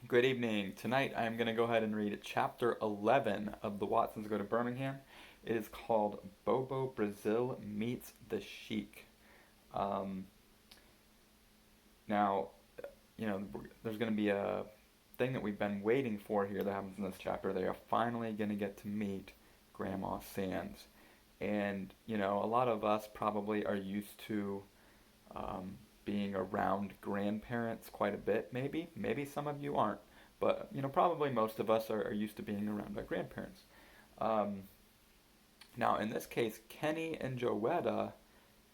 Good evening. Tonight I'm going to go ahead and read chapter 11 of The Watsons Go to Birmingham. It is called Bobo Brazil Meets the Sheik. Um, now, there's going to be a thing that we've been waiting for here that happens in this chapter. They are finally going to get to meet Grandma Sands. And, a lot of us probably are used to um, being around grandparents quite a bit, maybe. Maybe some of you aren't. But, probably most of us are used to being around our grandparents. Um, Now, in this case, Kenny and Joetta,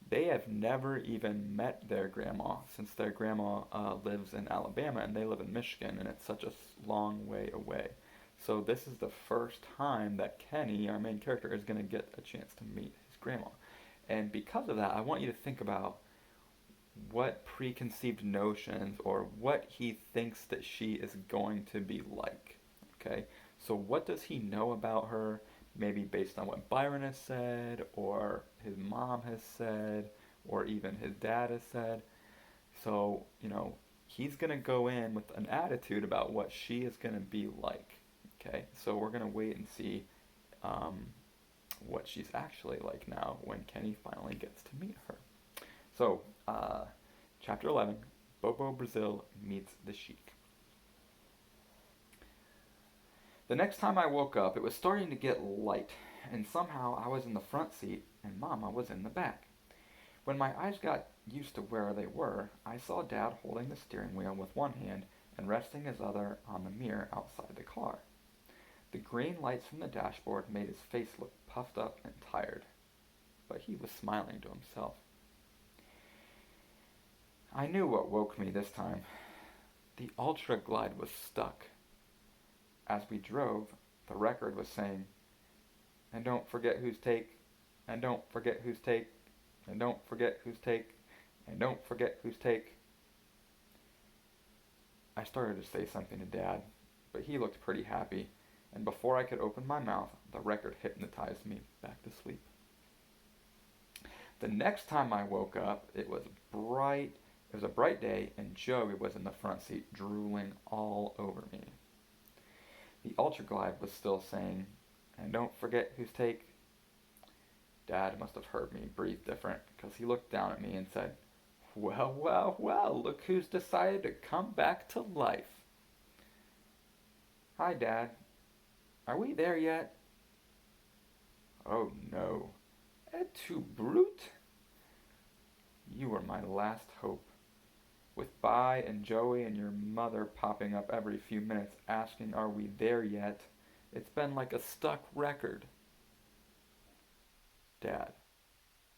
they have never even met their grandma since their grandma lives in Alabama and they live in Michigan, and it's such a long way away. So this is the first time that Kenny, our main character, is going to get a chance to meet his grandma. And because of that, I want you to think about what preconceived notions or what he thinks that she is going to be like. Okay? So what does he know about her? Maybe based on what Byron has said, or his mom has said, or even his dad has said. So, he's going to go in with an attitude about what she is going to be like. Okay? So we're going to wait and see um, what she's actually like now when Kenny finally gets to meet her. So, Chapter 11, Bobo Brazil Meets the Sheik. The next time I woke up, it was starting to get light, and somehow I was in the front seat and Mama was in the back. When my eyes got used to where they were, I saw Dad holding the steering wheel with one hand and resting his other on the mirror outside the car. The green lights from the dashboard made his face look puffed up and tired, but he was smiling to himself. I knew what woke me this time. The Ultra Glide was stuck. As we drove, the record was saying, and don't forget whose take, and don't forget whose take, and don't forget whose take, and don't forget whose take. I started to say something to Dad, but he looked pretty happy, and before I could open my mouth, the record hypnotized me back to sleep. The next time I woke up, it was bright. It was a bright day, and Joey was in the front seat, drooling all over me. The Ultraglide was still saying, and don't forget whose take. Dad must have heard me breathe different, because he looked down at me and said, well, well, well, look who's decided to come back to life. Hi, Dad. Are we there yet? Oh, no. Et tu, brute? You were my last hope. With Bai and Joey and your mother popping up every few minutes asking, are we there yet? It's been like a stuck record. Dad,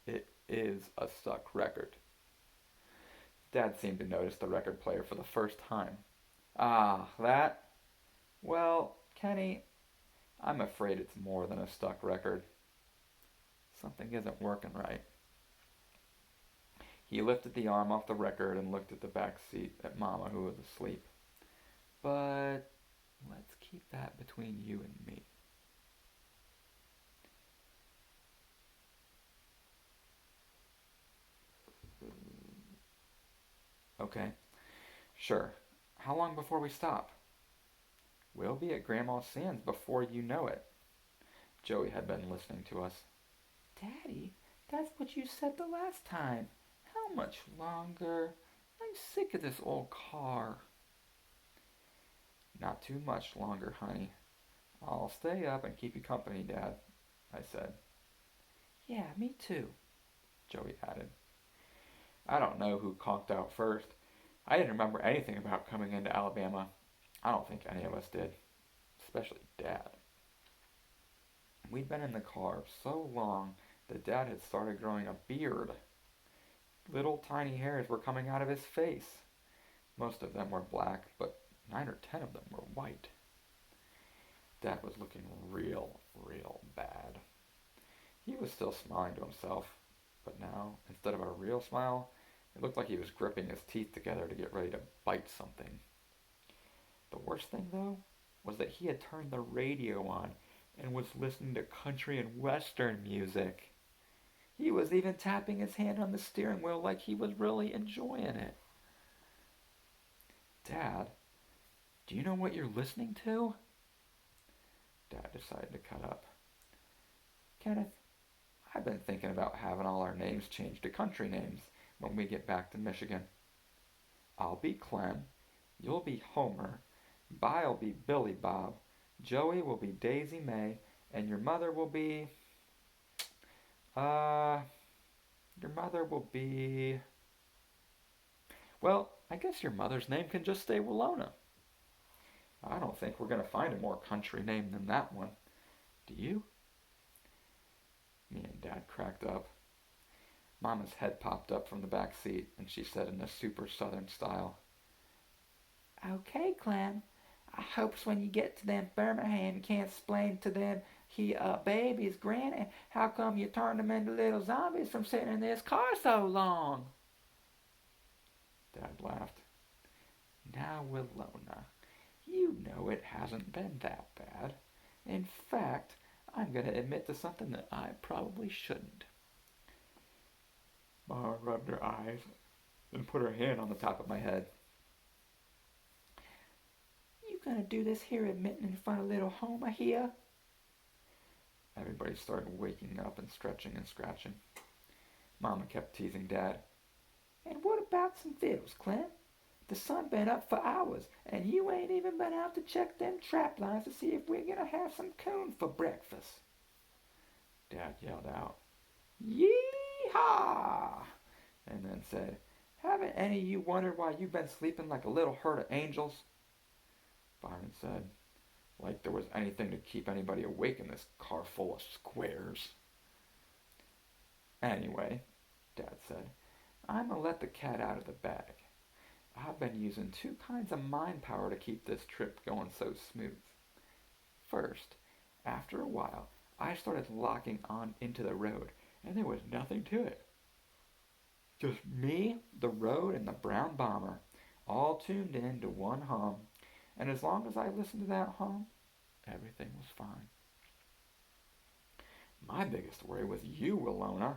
it is a stuck record. Dad seemed to notice the record player for the first time. Ah, that? Well, Kenny, I'm afraid it's more than a stuck record. Something isn't working right. He lifted the arm off the record and looked at the back seat at Mama, who was asleep. But let's keep that between you and me. Okay, sure. How long before we stop? We'll be at Grandma Sands before you know it. Joey had been listening to us. Daddy, that's what you said the last time. How much longer? I'm sick of this old car. Not too much longer, honey. I'll stay up and keep you company, Dad, I said. Yeah, me too, Joey added. I don't know who conked out first. I didn't remember anything about coming into Alabama. I don't think any of us did, especially Dad. We'd been in the car so long that Dad had started growing a beard. Little tiny hairs were coming out of his face. Most of them were black, but 9 or 10 of them were white. Dad was looking real bad. He was still smiling to himself, but now, instead of a real smile, it looked like he was gripping his teeth together to get ready to bite something. The worst thing, though, was that he had turned the radio on and was listening to country and western music. He was even tapping his hand on the steering wheel like he was really enjoying it. Dad, Do you know what you're listening to? Dad decided to cut up. Kenneth, I've been thinking about having all our names changed to country names when we get back to Michigan. I'll be Clem, you'll be Homer, Bi'll be Billy Bob, Joey will be Daisy May, and uh, your mother will be, well, I guess your mother's name can just stay Willona. I don't think we're going to find a more country name than that one. Do you? Me and Dad cracked up. Mama's head popped up from the back seat, and she said in a super southern style, Okay, Clem. I hopes when you get to them Birmingham you can't explain to them baby's granny how come you turned them into little zombies from sitting in this car so long. Dad laughed. Now, Willona, you know it hasn't been that bad. In fact, I'm going to admit to something that I probably shouldn't. Mama rubbed her eyes and put her hand on the top of my head. You gonna do this here admitting in front of little Homer here? Everybody started waking up and stretching and scratching. Mama kept teasing Dad. And what about some vittles, Clem? The sun been up for hours, and you ain't even been out to check them trap lines to see if we're gonna have some coon for breakfast. Dad yelled out, Yee-haw! And then said, Haven't any of you wondered why you've been sleeping like a little herd of angels? Byron said, like there was anything to keep anybody awake in this car full of squares. Anyway, Dad said, I'm gonna let the cat out of the bag. I've been using two kinds of mind power to keep this trip going so smooth. First, after a while, I started locking on into the road, and there was nothing to it. Just me, the road, and the brown bomber, all tuned in to one hum, and as long as I listened to that hum, everything was fine. My biggest worry was you, Willona.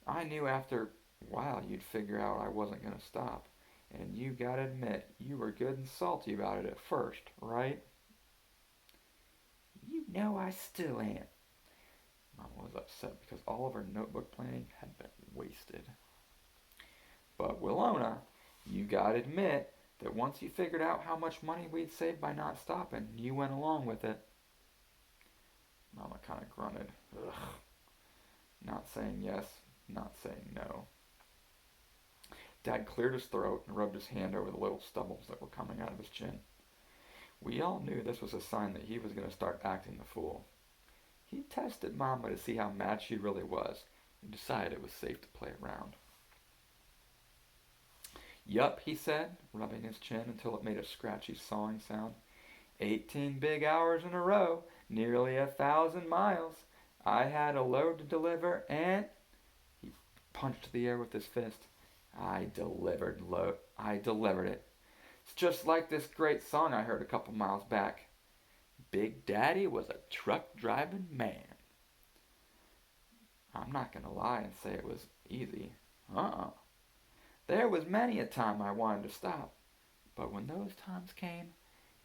I knew after a while you'd figure out I wasn't going to stop, and you gotta admit, you were good and salty about it at first, right? You know I still am. Mama was upset because all of her notebook planning had been wasted. But Willona, you gotta admit that once you figured out how much money we'd saved by not stopping, you went along with it. Mama kind of grunted. Ugh. Not saying yes, not saying no. Dad cleared his throat and rubbed his hand over the little stubbles that were coming out of his chin. We all knew this was a sign that he was going to start acting the fool. He tested Mama to see how mad she really was and decided it was safe to play around. Yup, he said, rubbing his chin until it made a scratchy sawing sound. 18 big hours in a row, nearly 1,000 miles. I had a load to deliver and... He punched the air with his fist. I delivered it. It's just like this great song I heard a couple miles back. Big Daddy was a truck driving man. I'm not going to lie and say it was easy. There was many a time I wanted to stop. But when those times came,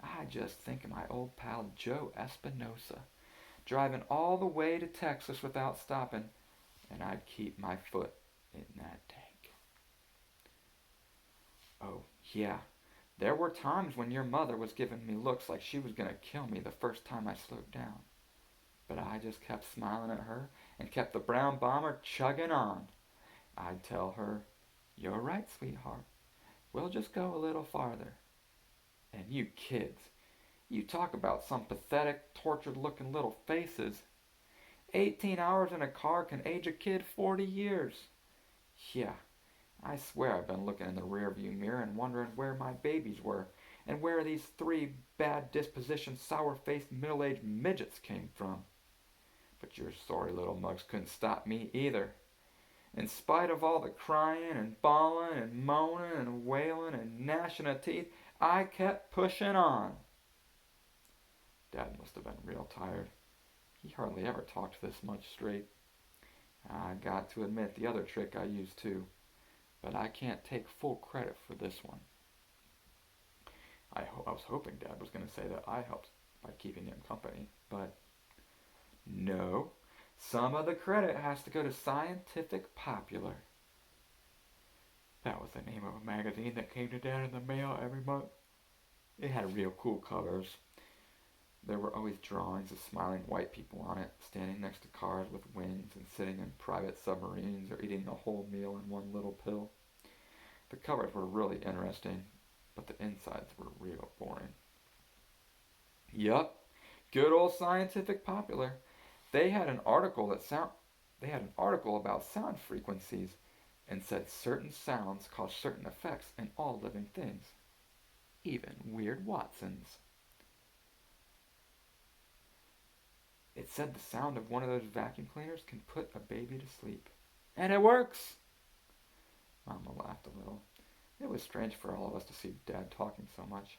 I just think of my old pal Joe Espinosa, driving all the way to Texas without stopping, and I'd keep my foot in that tank. Oh, yeah. There were times when your mother was giving me looks like she was going to kill me the first time I slowed down. But I just kept smiling at her and kept the brown bomber chugging on. I'd tell her, You're right, sweetheart. We'll just go a little farther. And you kids, you talk about some pathetic, tortured-looking little faces. 18 hours in a car can age a kid 40 years. Yeah. I swear I've been looking in the rearview mirror and wondering where my babies were and where these 3 bad-dispositioned, sour-faced, middle-aged midgets came from. But your sorry little mugs couldn't stop me either. In spite of all the crying and bawling and moaning and wailing and gnashing of teeth, I kept pushing on. Dad must have been real tired. He hardly ever talked this much straight. I got to admit the other trick I used too. But I can't take full credit for this one. I was hoping Dad was going to say that I helped by keeping him company, but no. Some of the credit has to go to Scientific Popular. That was the name of a magazine that came to Dad in the mail every month. It had real cool covers. There were always drawings of smiling white people on it, standing next to cars with wings and sitting in private submarines or eating a whole meal in one little pill. The covers were really interesting, but the insides were real boring. Yup, good old Scientific Popular. They had an article that sound they had an article about sound frequencies and said certain sounds cause certain effects in all living things, even weird Watsons. It said the sound of one of those vacuum cleaners can put a baby to sleep. And it works! Mama laughed a little. It was strange for all of us to see Dad talking so much.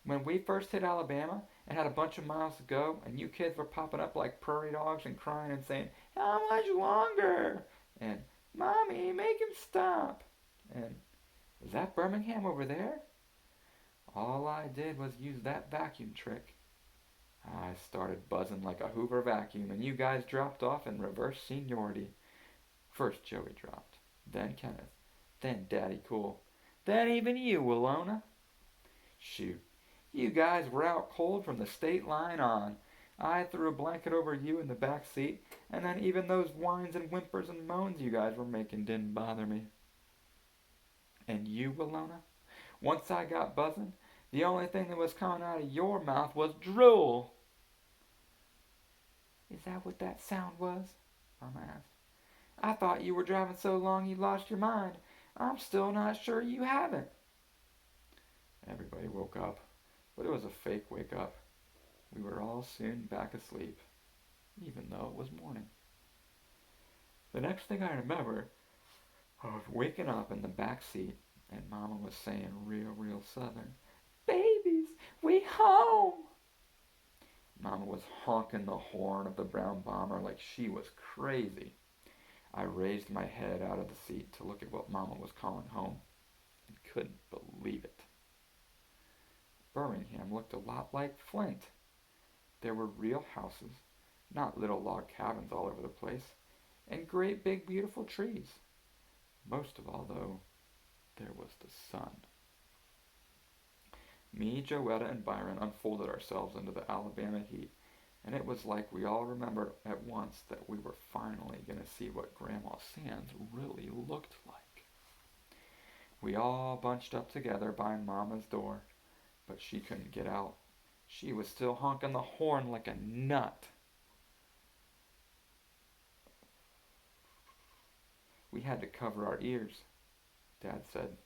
When we first hit Alabama and had a bunch of miles to go, and you kids were popping up like prairie dogs and crying and saying, "How much longer?" And, "Mommy, make him stop." And, "Is that Birmingham over there?" All I did was use that vacuum trick. I started buzzing like a Hoover vacuum, and you guys dropped off in reverse seniority. First Joey dropped, then Kenneth, then Daddy Cool, then even you, Willona. Shoot, you guys were out cold from the state line on. I threw a blanket over you in the back seat, and then even those whines and whimpers and moans you guys were making didn't bother me. And you, Willona? Once I got buzzing, the only thing that was coming out of your mouth was drool. Is that what that sound was? Mama asked. I thought you were driving so long you lost your mind. I'm still not sure you haven't. Everybody woke up, but it was a fake wake up. We were all soon back asleep, even though it was morning. The next thing I remember, I was waking up in the back seat, and Mama was saying real southern, "Babies, we home!" Mama was honking the horn of the brown bomber like she was crazy. I raised my head out of the seat to look at what Mama was calling home, and couldn't believe it. Birmingham looked a lot like Flint. There were real houses, not little log cabins all over the place, and great big beautiful trees. Most of all, though, there was the sun. Me, Joetta, and Byron unfolded ourselves into the Alabama heat, and it was like we all remembered at once that we were finally going to see what Grandma Sands really looked like. We all bunched up together by Mama's door, but she couldn't get out. She was still honking the horn like a nut. We had to cover our ears. Dad said,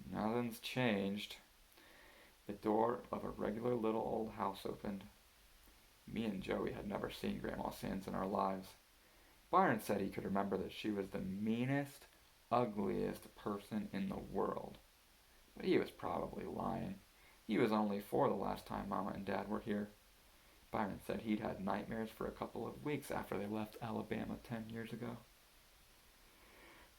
"Nothing's changed." The door of a regular little old house opened. Me and Joey had never seen Grandma Sands in our lives. Byron said he could remember that she was the meanest, ugliest person in the world. But he was probably lying. He was only 4 the last time Mama and Dad were here. Byron said he'd had nightmares for a couple of weeks after they left Alabama 10 years ago.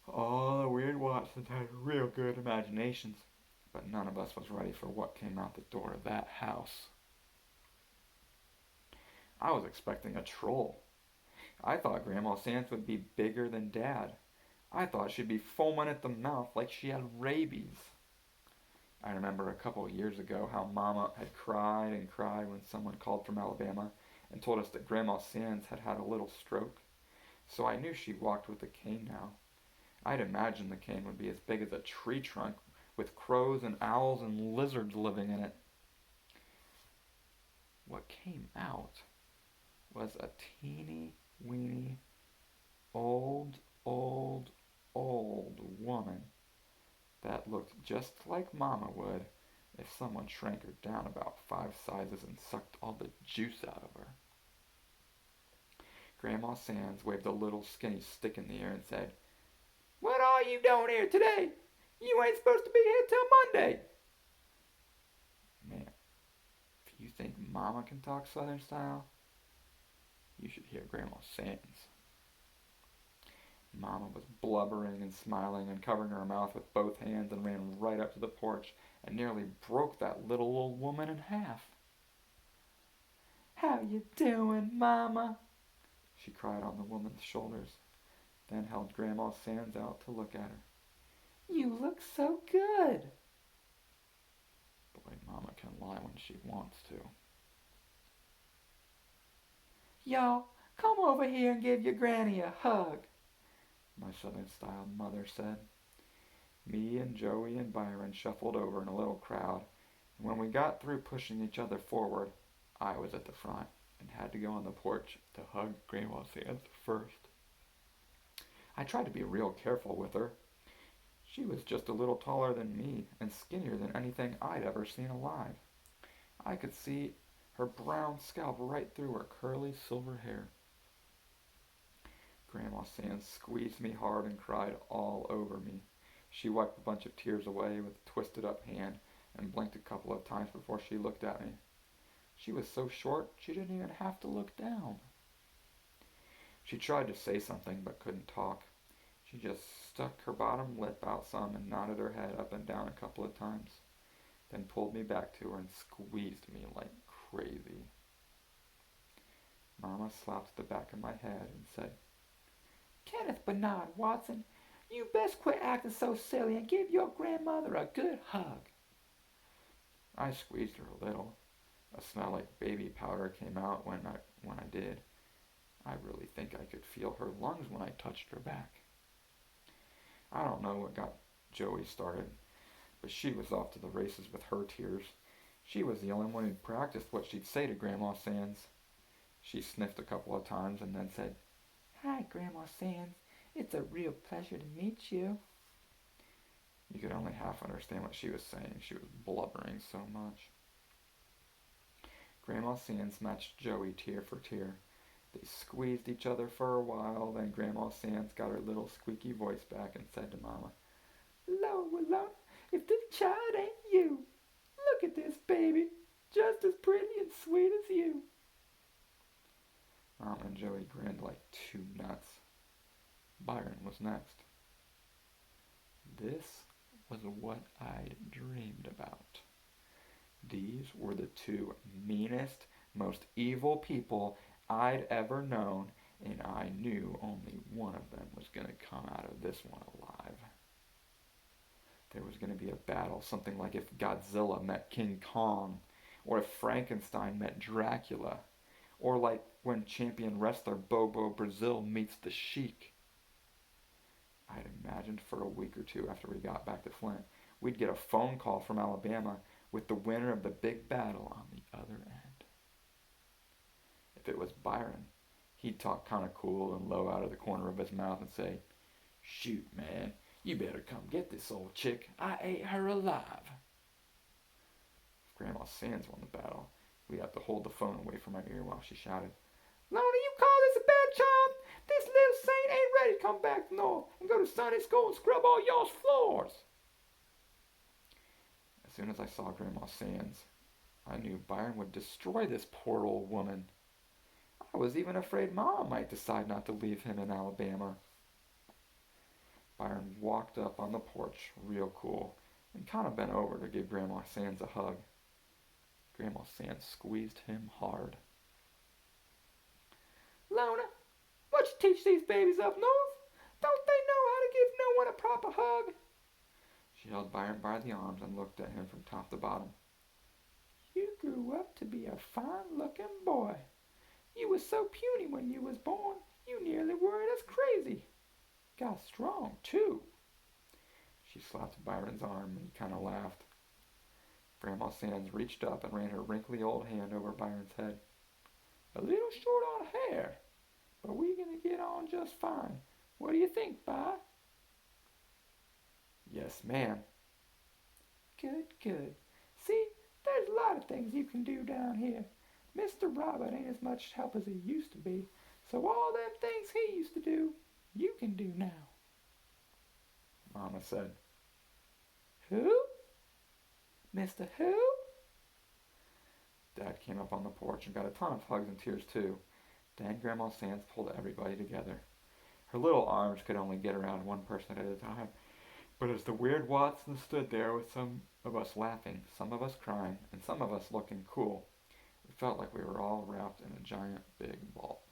All the weird Watsons had real good imaginations, but none of us was ready for what came out the door of that house. I was expecting a troll. I thought Grandma Sands would be bigger than Dad. I thought she'd be foaming at the mouth like she had rabies. I remember a couple of years ago how Mama had cried and cried when someone called from Alabama and told us that Grandma Sands had had a little stroke. So I knew she walked with a cane now. I'd imagined the cane would be as big as a tree trunk with crows and owls and lizards living in it. What came out was a teeny weeny old woman that looked just like Mama would if someone shrank her down about 5 sizes and sucked all the juice out of her. Grandma Sands waved a little skinny stick in the air and said, "What are you doing here today? You ain't supposed to be here till Monday." Man, if you think Mama can talk Southern style, you should hear Grandma Sands. Mama was blubbering and smiling and covering her mouth with both hands and ran right up to the porch and nearly broke that little old woman in half. "How you doing, Mama?" she cried on the woman's shoulders, then held Grandma Sands out to look at her. "You look so good." Boy, Mama can lie when she wants to. "Y'all, come over here and give your granny a hug," my Southern-style mother said. Me and Joey and Byron shuffled over in a little crowd, and when we got through pushing each other forward, I was at the front and had to go on the porch to hug Grandma Sands first. I tried to be real careful with her. She was just a little taller than me and skinnier than anything I'd ever seen alive. I could see her brown scalp right through her curly silver hair. Grandma Sands squeezed me hard and cried all over me. She wiped a bunch of tears away with a twisted up hand and blinked a couple of times before she looked at me. She was so short she didn't even have to look down. She tried to say something but couldn't talk. She just stuck her bottom lip out some and nodded her head up and down a couple of times, then pulled me back to her and squeezed me like crazy. Mama slapped the back of my head and said, "Kenneth Bernard Watson, you best quit acting so silly and give your grandmother a good hug." I squeezed her a little. A smell like baby powder came out when I did. I really think I could feel her lungs when I touched her back. I don't know what got Joey started, but she was off to the races with her tears. She was the only one who'd practiced what she'd say to Grandma Sands. She sniffed a couple of times and then said, "Hi, Grandma Sands. It's a real pleasure to meet you." You could only half understand what she was saying. She was blubbering so much. Grandma Sands matched Joey tear for tear. They squeezed each other for a while, then Grandma Sands got her little squeaky voice back and said to Mama, "Lord, if this child ain't you, look at this baby, just as pretty and sweet as you." Mama and Joey grinned like two nuts. Byron was next. This was what I'd dreamed about. These were the two meanest, most evil people I'd ever known, and I knew only one of them was going to come out of this one alive. There was going to be a battle, something like if Godzilla met King Kong, or if Frankenstein met Dracula, or like when champion wrestler Bobo Brazil meets the Sheik. I'd imagined for a week or two after we got back to Flint, we'd get a phone call from Alabama with the winner of the big battle on the other end. If it was Byron, he'd talk kind of cool and low out of the corner of his mouth and say, "Shoot, man, you better come get this old chick. I ate her alive." If Grandma Sands won the battle, we'd have to hold the phone away from my ear while she shouted, "Lona, you call this a bad child? This little saint ain't ready to come back to North and go to Sunday school and scrub all y'all's floors." As soon as I saw Grandma Sands, I knew Byron would destroy this poor old woman. I was even afraid Mama might decide not to leave him in Alabama. Byron walked up on the porch real cool and kind of bent over to give Grandma Sands a hug. Grandma Sands squeezed him hard. "Lona, what you teach these babies up north? Don't they know how to give no one a proper hug?" She held Byron by the arms and looked at him from top to bottom. "You grew up to be a fine-looking boy. You was so puny when you was born, you nearly worried us crazy. Got strong, too." She slapped Byron's arm and he kind of laughed. Grandma Sands reached up and ran her wrinkly old hand over Byron's head. "A little short on hair, but we're going to get on just fine. What do you think, Bi?" "Yes, ma'am." Good. See, there's a lot of things you can do down here. Mr. Robert ain't as much help as he used to be, so all them things he used to do, you can do now." Mama said, "Who? Mr. Who?" Dad came up on the porch and got a ton of hugs and tears too. Then Grandma Sands pulled everybody together. Her little arms could only get around one person at a time. But as the weird Watson stood there with some of us laughing, some of us crying, and some of us looking cool, it felt like we were all wrapped in a giant big ball.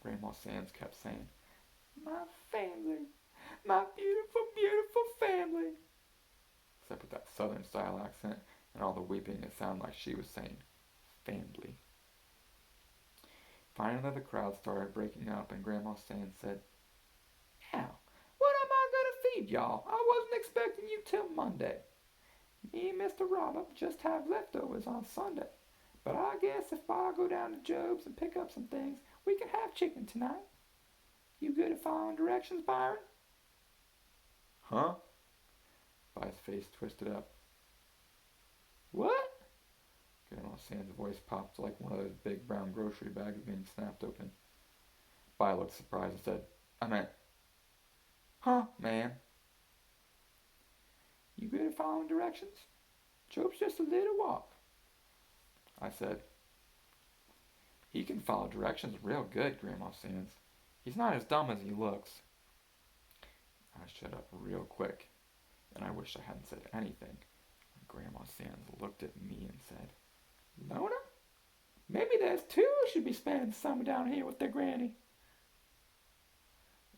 Grandma Sands kept saying, "My family, my beautiful, beautiful family." Except with that southern style accent and all the weeping, it sounded like she was saying, "family." Finally the crowd started breaking up and Grandma Sands said, "Now, what am I gonna feed y'all? I wasn't expecting you till Monday. Me and Mr. Robert just have leftovers on Sunday. But I guess if I go down to Job's and pick up some things, we can have chicken tonight. You good at following directions, Byron?" "Huh?" By's face twisted up. "What?" Grandma Sand's voice popped like one of those big brown grocery bags being snapped open. By looked surprised and said, "I meant, huh, man?" "You good at following directions? Job's just a little walk." I said, "He can follow directions real good, Grandma Sands. He's not as dumb as he looks." I shut up real quick, and I wish I hadn't said anything. Grandma Sands looked at me and said, "Lona, maybe there's two who should be spending the summer down here with their granny."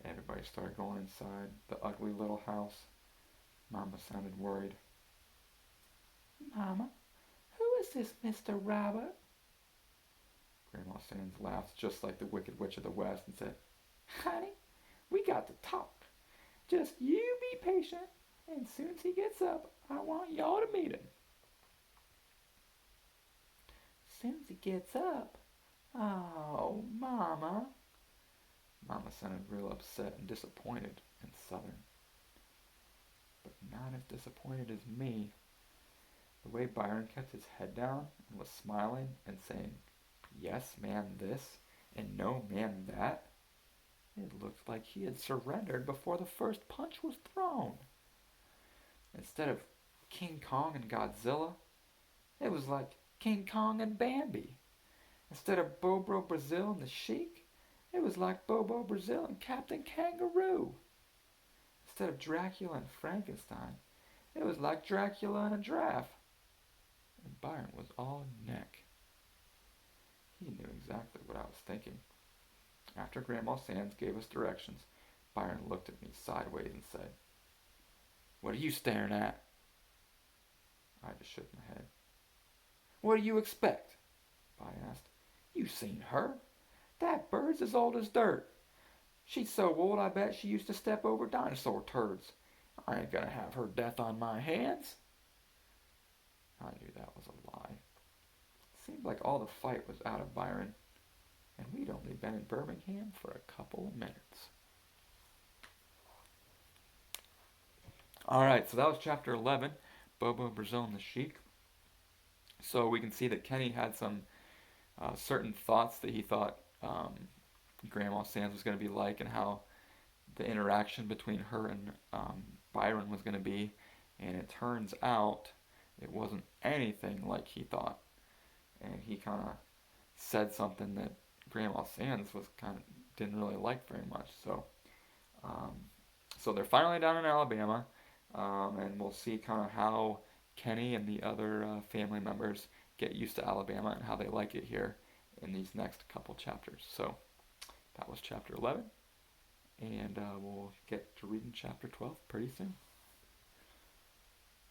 Everybody started going inside the ugly little house. Mama sounded worried. "Mama, who is this Mr. Robert?" Grandma Sands laughed just like the Wicked Witch of the West and said, "Honey, we got to talk. Just you be patient, and as soon as he gets up, I want y'all to meet him." "As soon as he gets up? Oh, Mama." Mama sounded real upset and disappointed and southern. But not as disappointed as me. The way Byron kept his head down and was smiling and saying, "Yes, ma'am, this," and "No, ma'am, that," it looked like he had surrendered before the first punch was thrown. Instead of King Kong and Godzilla, it was like King Kong and Bambi. Instead of Bobo Brazil and the Sheik, it was like Bobo Brazil and Captain Kangaroo. Instead of Dracula and Frankenstein, it was like Dracula and a giraffe. And Byron was all neck. He knew exactly what I was thinking. After Grandma Sands gave us directions, Byron looked at me sideways and said, "What are you staring at?" I just shook my head. "What do you expect?" By asked. "You seen her. That bird's as old as dirt. She's so old I bet she used to step over dinosaur turds. I ain't gonna have her death on my hands." I knew that was a lie. It seemed like all the fight was out of Byron, and we'd only been in Birmingham for a couple of minutes. Alright, so that was chapter 11, Bobo, Brazil, and the Sheik. So we can see that Kenny had some certain thoughts that he thought Grandma Sands was going to be like and how the interaction between her and Byron was going to be. And it turns out it wasn't anything like he thought. And he kind of said something that Grandma Sands was didn't really like very much. So they're finally down in Alabama, and we'll see kind of how Kenny and the other family members get used to Alabama and how they like it here in these next couple chapters. So that was chapter 11, and we'll get to reading chapter 12 pretty soon.